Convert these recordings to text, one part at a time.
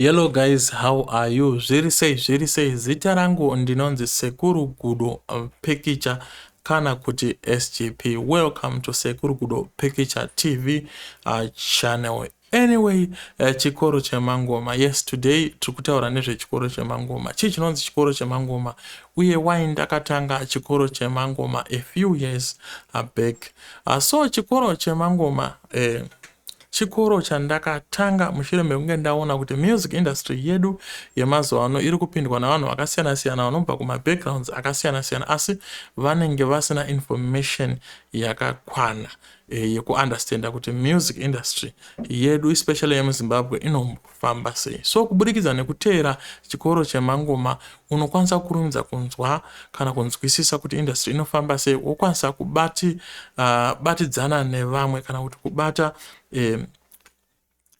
Hello guys, how are you? Zviri sei zita rangu ndinonzi Sekuru Gudo Picture kana kuti SGP. Welcome to Sekuru Gudo Picture TV channel. Anyway, Chikoro Chemangoma. Yes, today tikutaura nezve Chikoro Chemangoma. Chinonzi Chikoro Chemangoma uye why ndakatanga Chikoro Chemangoma a few years back. So Chikoro Chemangoma chikoro chandakatanga mushure mekunge ndaona kuti music industry yedu yemazuva ano iri kupindwa navanhu vakasiyana-siyana vanobva kuma-backgrounds akasiyana-siyana asi vanenge vasina information yakakwana yekuunderstanda kuti music industry yedu especially yemuzimbabwe inofamba sei. So kubudikidza nekuteera chikoro chemangoma unokwanisa kurumidza kunzwa kana kunzwisisa kuti industry inofamba sei, wokwanisa kubatidzana nevamwe kana kuti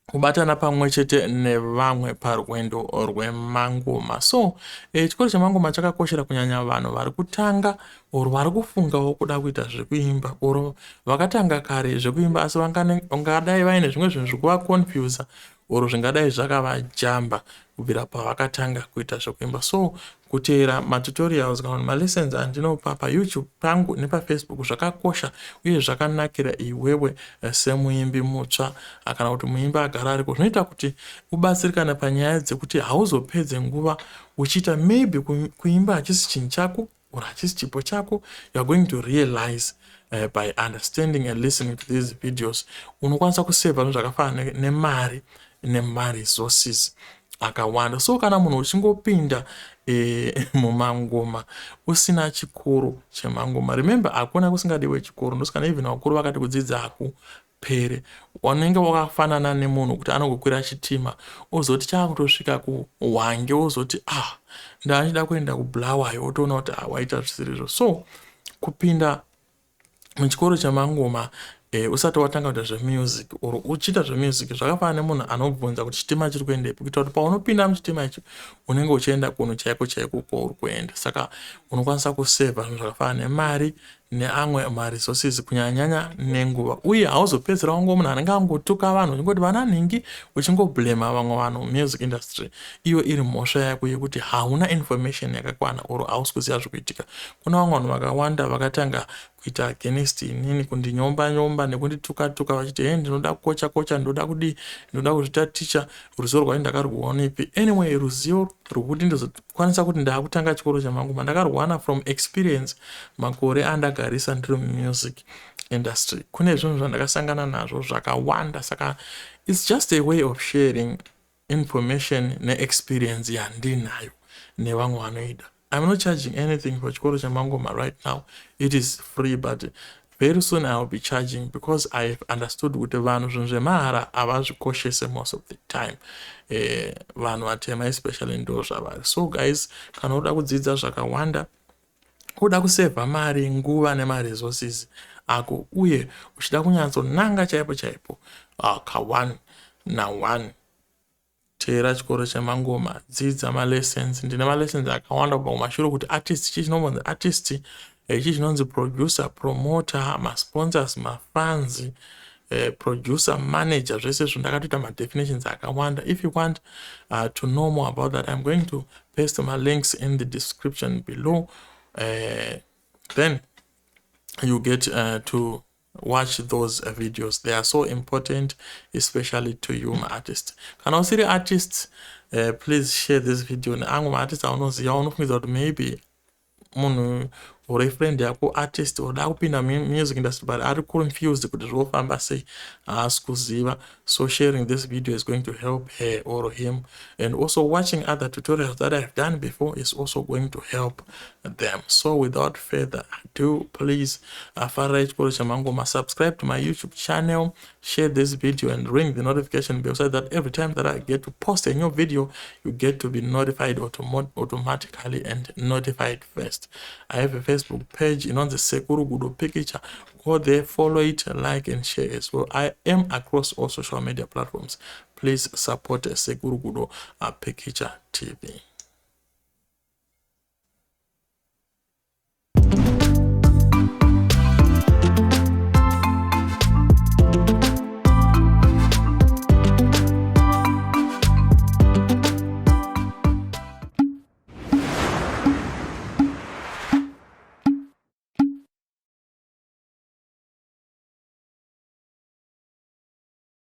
kubatana pamwe chete nevamwe parwendo rwemangoma. So chikoro chemangoma chakakoshera kunyanya vanhu vari kutanga oro vari kufungawo kuda kuita zvekuimba oro vakatanga kare zvekuimba asi vangadai vaine zvimwe zvinhu zvikuvaconfusa oro zvingadai zvakavajamba kubvira pavakatanga kuita zvekuimba. So kuteera matutorials kana malessons andinopa payoutube pangu nepafacebook zvakakosha uye zvakanakira iwewe semuimbi mutsva kana kuti muimbi agara ariko. Zvinoita kuti ubatsirikane panyaya dzekuti hauzopedze nguva uchiita maybe kuimba hachisi chinhu chako or hachisi chipo chako. You are going to realize by understanding and listening to these videos unokwanisa kuseva zvinhu zvakafanana nemari resources akawanda. So kana munhu uchingopinda mumangoma usina chikoro chemangoma, remember hakuna kusingadiwe chikoro, ndosikana even vakuru vakati kudzidza hakupere. Wanenge wakafanana nemunhu kuti anogokwira chitima ozoti chaakutosvika kuhwange ozoti ndachida kuenda kubulawayo otoona kuti waita zvisirizvo. So kupinda muchikoro chemangoma usati watanga kuita zvemusic or uchiita zvemusic zvakafanana nemunhu anobvunza kuti chitima chiri kuendepi, kuita kuti paunopinda muchitima ichi unenge uchienda kunhu chaiko kwauri kuenda. Saka unokwanisa kusevha zvinhu zvakafanana nemari neamwe maresources kunyanyanya nenguva, uye hauzopedzera wangu munhu anenge angotuka vanhu uchingoti vana nhingi uchingoblema vamwe vanhu music industry iyo iri mhosva yako yekuti hauna information yakakwana or hausi kuziva zvikuitika. Kuna vamwe vanhu vakawanda vakatanga kuita against inini, kundinyomba nekundituka vachiti ndinoda kukocha ndoda kuzvitaticha ruzivo rwai ndakarwuonepi. Anyway, ruzivo rwekuti ndizokwanisa kuti ndakutanga chikoro chemangoma ndakarwana from experience makore andagarisa ndiri mumusic industry. Kune zvinhu zvandakasangana nazvo zvakawanda, saka it's just a way of sharing information neexperience yandinayo nevamwe vanoida. I'm not charging anything for chikoro chemangoma right now. It is free, but very soon I will be charging because I've understood kuti vanhu zvinhu zvemahara havazvikoshese most of the time. Vanhu vatema especially ndo zvavari. So guys, kana uda kudzidza zvakawanda, uda kusevha mari, nguva nemaresources ako, uye uchida kunyatsonanga chaipo ka1 na1, teera chikoro chemangoma, dzidza malessons. Ndine malessons akawanda kubva kumashure kuti artist, ichi chinonzi artist, ichi chinonzi producer, promoter, masponsors, mafans, producer, manager, zvese zvinhu ndakatoita madefinitions akawanda. If you want to know more about that, I'm going to paste my links in the description below. Then you get to watch those videos. They are so important, especially to you, my artist. Kana usiri artists, please share this video neamwe maartist aunoziva unofungidzwa kuti maybe munhu uri friend yako artist oda kupinda music industry but ari confused kuti zvofamba sei, haasi kuziva. So sharing this video is going to help her or him, and also watching other tutorials that I've done before is also going to help them. So without further ado, please fara chikoro chemangoma, subscribe to my YouTube channel, share this video and ring the notification bell so that every time that I get to post a new video, you get to be notified automatically and notified first. I have a Facebook page, the Sekuru Gudo Picture. Go there, follow it, like and share as well. I am across all social media platforms. Please support Sekuru Gudo Picture TV.